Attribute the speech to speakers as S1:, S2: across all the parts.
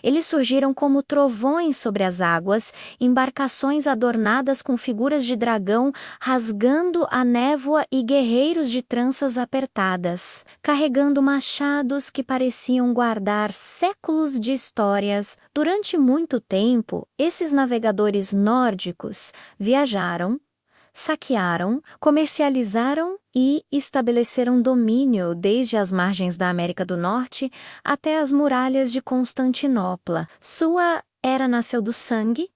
S1: Eles surgiram como trovões sobre as águas, embarcações adornadas com figuras de dragão rasgando a névoa e guerreiros de tranças apertadas, carregando machados que pareciam guardar séculos de histórias. Durante muito tempo, esses navegadores nórdicos viajaram, saquearam, comercializaram e estabeleceram domínio desde as margens da América do Norte até as muralhas de Constantinopla. Sua era nasceu do sangue,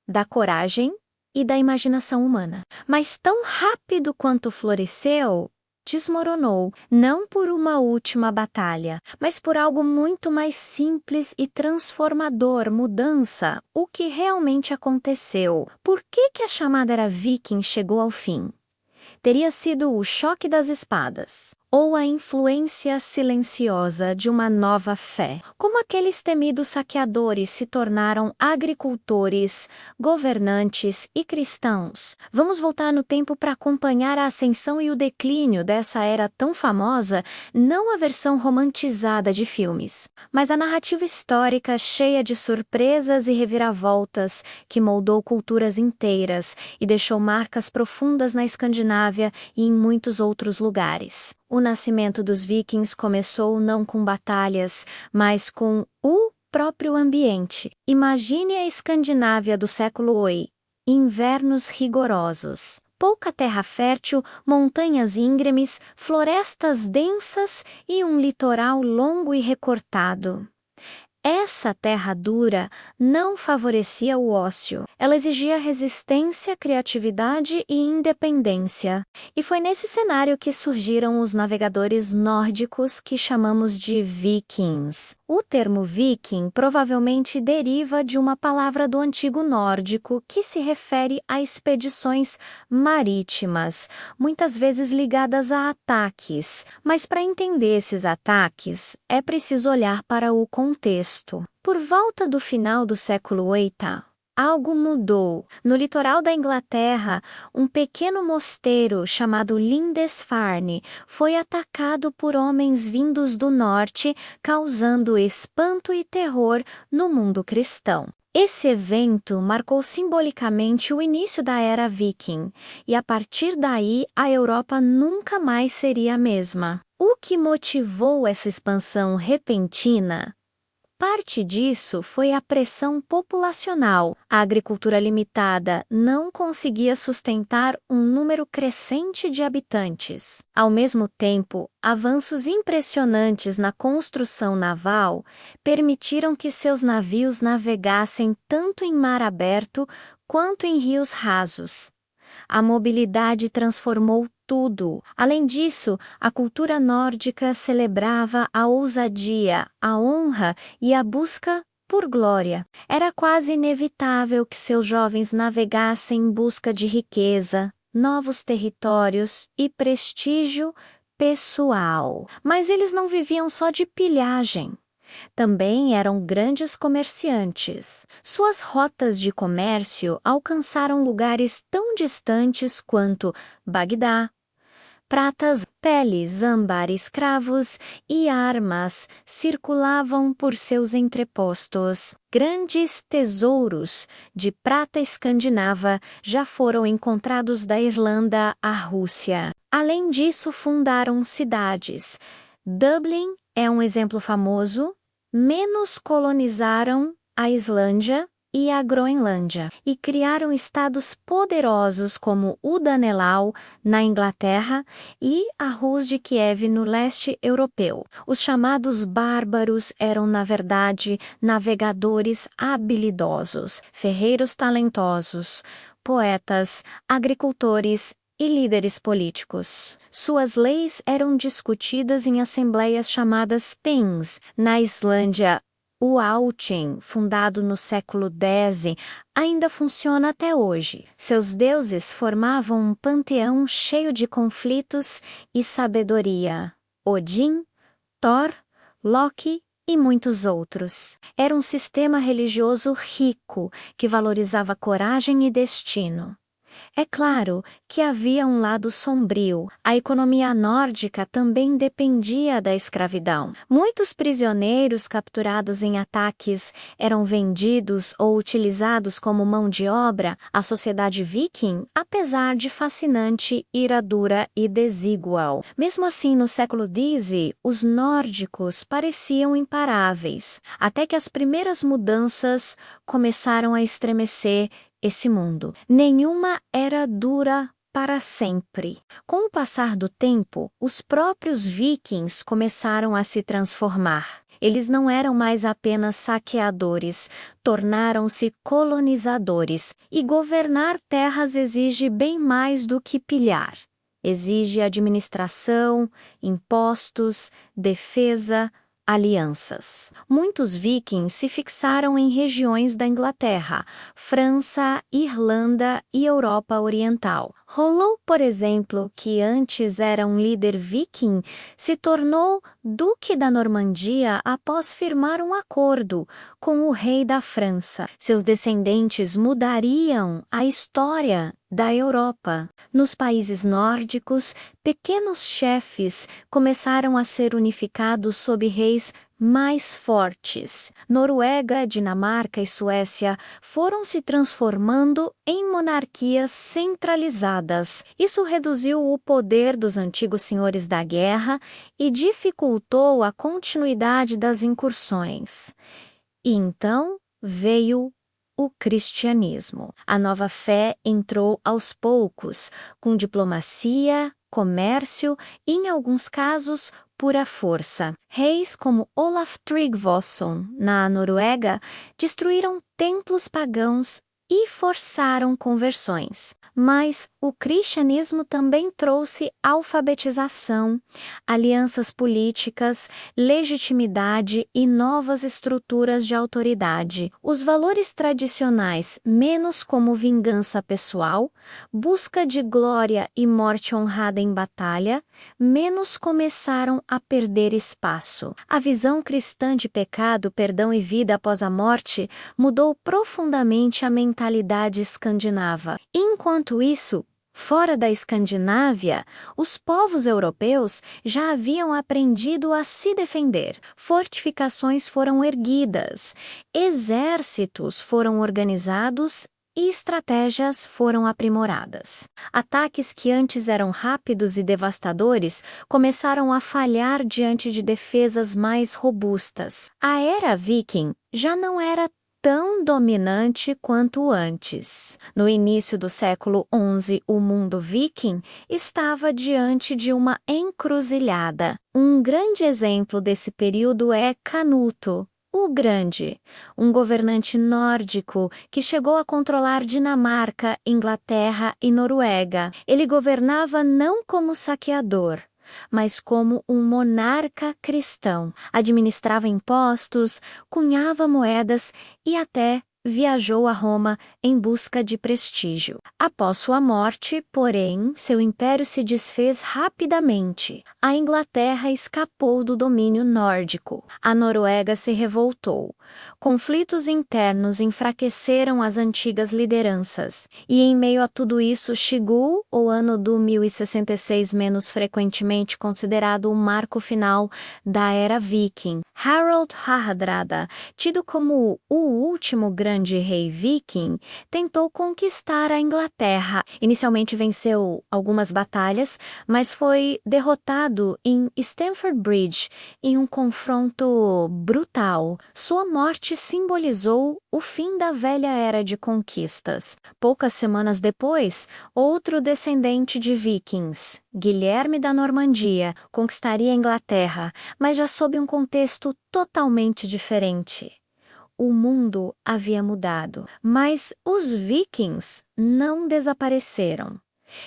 S1: da coragem e da imaginação humana. Mas tão rápido quanto floresceu, desmoronou, não por uma última batalha, mas por algo muito mais simples e transformador, mudança. O que realmente aconteceu? Por que a chamada era Viking chegou ao fim? Teria sido o choque das espadas, ou a influência silenciosa de uma nova fé. Como aqueles temidos saqueadores se tornaram agricultores, governantes e cristãos. Vamos voltar no tempo para acompanhar a ascensão e o declínio dessa era tão famosa, não a versão romantizada de filmes, mas a narrativa histórica cheia de surpresas e reviravoltas que moldou culturas inteiras e deixou marcas profundas na Escandinávia e em muitos outros lugares. O nascimento dos vikings começou não com batalhas, mas com o próprio ambiente. Imagine a Escandinávia do século VIII. Invernos rigorosos, pouca terra fértil, montanhas íngremes, florestas densas e um litoral longo e recortado. Essa terra dura não favorecia o ócio. Ela exigia resistência, criatividade e independência. E foi nesse cenário que surgiram os navegadores nórdicos que chamamos de vikings. O termo viking provavelmente deriva de uma palavra do antigo nórdico que se refere a expedições marítimas, muitas vezes ligadas a ataques. Mas para entender esses ataques, é preciso olhar para o contexto. Por volta do final do século VIII, algo mudou. No litoral da Inglaterra, um pequeno mosteiro chamado Lindisfarne foi atacado por homens vindos do norte, causando espanto e terror no mundo cristão. Esse evento marcou simbolicamente o início da era viking, e a partir daí a Europa nunca mais seria a mesma. O que motivou essa expansão repentina? Parte disso foi a pressão populacional. A agricultura limitada não conseguia sustentar um número crescente de habitantes. Ao mesmo tempo, avanços impressionantes na construção naval permitiram que seus navios navegassem tanto em mar aberto quanto em rios rasos. A mobilidade transformou tudo. Além disso, a cultura nórdica celebrava a ousadia, a honra e a busca por glória. Era quase inevitável que seus jovens navegassem em busca de riqueza, novos territórios e prestígio pessoal. Mas eles não viviam só de pilhagem. Também eram grandes comerciantes. Suas rotas de comércio alcançaram lugares tão distantes quanto Bagdá. Pratas, peles, âmbar, escravos e armas circulavam por seus entrepostos. Grandes tesouros de prata escandinava já foram encontrados da Irlanda à Rússia. Além disso, fundaram cidades. Dublin é um exemplo famoso. Menos colonizaram a Islândia e a Groenlândia e criaram estados poderosos como o Danelau, na Inglaterra, e a Rus de Kiev, no leste europeu. Os chamados bárbaros eram, na verdade, navegadores habilidosos, ferreiros talentosos, poetas, agricultores e líderes políticos. Suas leis eram discutidas em assembleias chamadas Things. Na Islândia, o Althing, fundado no século X, ainda funciona até hoje. Seus deuses formavam um panteão cheio de conflitos e sabedoria. Odin, Thor, Loki e muitos outros. Era um sistema religioso rico que valorizava coragem e destino. É claro que havia um lado sombrio. A economia nórdica também dependia da escravidão. Muitos prisioneiros capturados em ataques eram vendidos ou utilizados como mão de obra à sociedade viking, apesar de fascinante, ira dura e desigual. Mesmo assim, no século X, os nórdicos pareciam imparáveis, até que as primeiras mudanças começaram a estremecer esse mundo. Nenhuma era dura para sempre. Com o passar do tempo, os próprios vikings começaram a se transformar. Eles não eram mais apenas saqueadores, tornaram-se colonizadores, e governar terras exige bem mais do que pilhar. Exige administração, impostos, defesa, alianças. Muitos vikings se fixaram em regiões da Inglaterra, França, Irlanda e Europa Oriental. Rolou, por exemplo, que antes era um líder viking, se tornou duque da Normandia após firmar um acordo com o rei da França. Seus descendentes mudariam a história da Europa. Nos países nórdicos, pequenos chefes começaram a ser unificados sob reis mais fortes. Noruega, Dinamarca e Suécia foram se transformando em monarquias centralizadas. Isso reduziu o poder dos antigos senhores da guerra e dificultou a continuidade das incursões. E então veio o cristianismo. A nova fé entrou aos poucos, com diplomacia, comércio e, em alguns casos, pura força. Reis como Olaf Tryggvason, na Noruega, destruíram templos pagãos e forçaram conversões. Mas o cristianismo também trouxe alfabetização, alianças políticas, legitimidade e novas estruturas de autoridade. Os valores tradicionais, menos como vingança pessoal, busca de glória e morte honrada em batalha, menos começaram a perder espaço. A visão cristã de pecado, perdão e vida após a morte mudou profundamente a mentalidade escandinava. Enquanto isso, fora da Escandinávia, os povos europeus já haviam aprendido a se defender. Fortificações foram erguidas, exércitos foram organizados e estratégias foram aprimoradas. Ataques que antes eram rápidos e devastadores começaram a falhar diante de defesas mais robustas. A era viking já não era tão dominante quanto antes. No início do século XI, o mundo viking estava diante de uma encruzilhada. Um grande exemplo desse período é Canuto o Grande, um governante nórdico que chegou a controlar Dinamarca, Inglaterra e Noruega. Ele governava não como saqueador, mas como um monarca cristão. Administrava impostos, cunhava moedas e até viajou a Roma em busca de prestígio. Após sua morte, porém, seu império se desfez rapidamente. A Inglaterra escapou do domínio nórdico. A Noruega se revoltou. Conflitos internos enfraqueceram as antigas lideranças. E em meio a tudo isso, Sigurd, o ano do 1066 menos frequentemente considerado o marco final da era viking. Harald Hardrada, tido como o último grande rei viking, tentou conquistar a Inglaterra. Inicialmente venceu algumas batalhas, mas foi derrotado em Stamford Bridge em um confronto brutal. Sua morte simbolizou o fim da velha era de conquistas. Poucas semanas depois, outro descendente de vikings, Guilherme da Normandia, conquistaria a Inglaterra, mas já sob um contexto totalmente diferente. O mundo havia mudado, mas os vikings não desapareceram.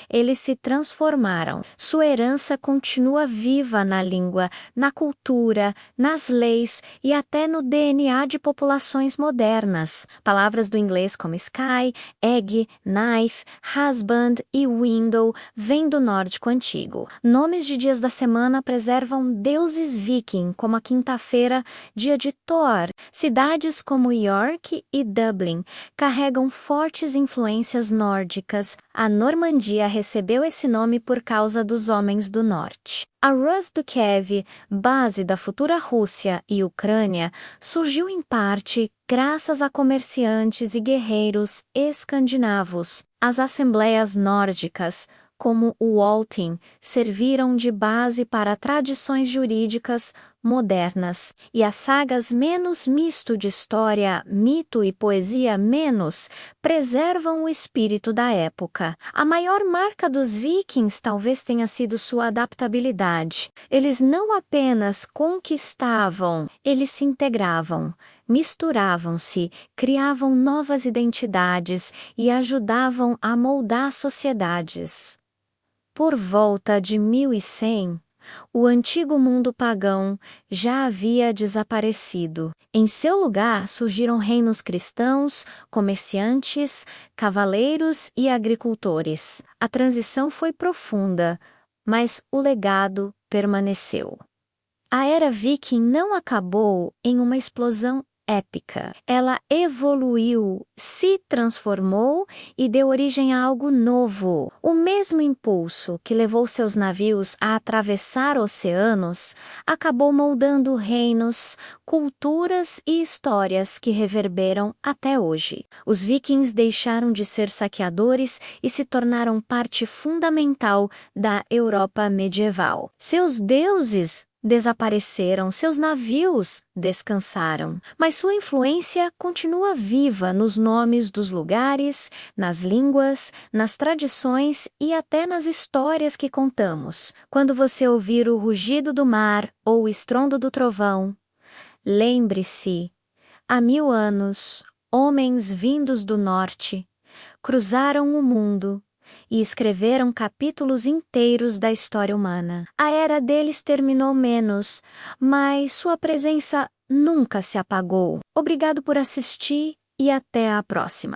S1: Eles se transformaram. Sua herança continua viva na língua, na cultura, nas leis e até no DNA de populações modernas. Palavras do inglês como sky, egg, knife, husband e window vêm do nórdico antigo. Nomes de dias da semana preservam deuses viking, como a quinta-feira, dia de Thor. Cidades como York e Dublin carregam fortes influências nórdicas. A Normandia recebeu esse nome por causa dos homens do norte. A Rus do Kiev, base da futura Rússia e Ucrânia, surgiu em parte graças a comerciantes e guerreiros escandinavos. As assembleias nórdicas, como o Althing, serviram de base para tradições jurídicas modernas, e as sagas menos misto de história, mito e poesia menos preservam o espírito da época. A maior marca dos vikings talvez tenha sido sua adaptabilidade. Eles não apenas conquistavam, eles se integravam. Misturavam-se, criavam novas identidades e ajudavam a moldar sociedades. Por volta de 1100, o antigo mundo pagão já havia desaparecido. Em seu lugar surgiram reinos cristãos, comerciantes, cavaleiros e agricultores. A transição foi profunda, mas o legado permaneceu. A era viking não acabou em uma explosão épica. Ela evoluiu, se transformou e deu origem a algo novo. O mesmo impulso que levou seus navios a atravessar oceanos acabou moldando reinos, culturas e histórias que reverberam até hoje. Os vikings deixaram de ser saqueadores e se tornaram parte fundamental da Europa medieval. Seus deuses desapareceram, seus navios descansaram, mas sua influência continua viva nos nomes dos lugares, nas línguas, nas tradições e até nas histórias que contamos. Quando você ouvir o rugido do mar ou o estrondo do trovão, lembre-se, há 1000 anos, homens vindos do norte cruzaram o mundo e escreveram capítulos inteiros da história humana. A era deles terminou menos, mas sua presença nunca se apagou. Obrigado por assistir e até a próxima.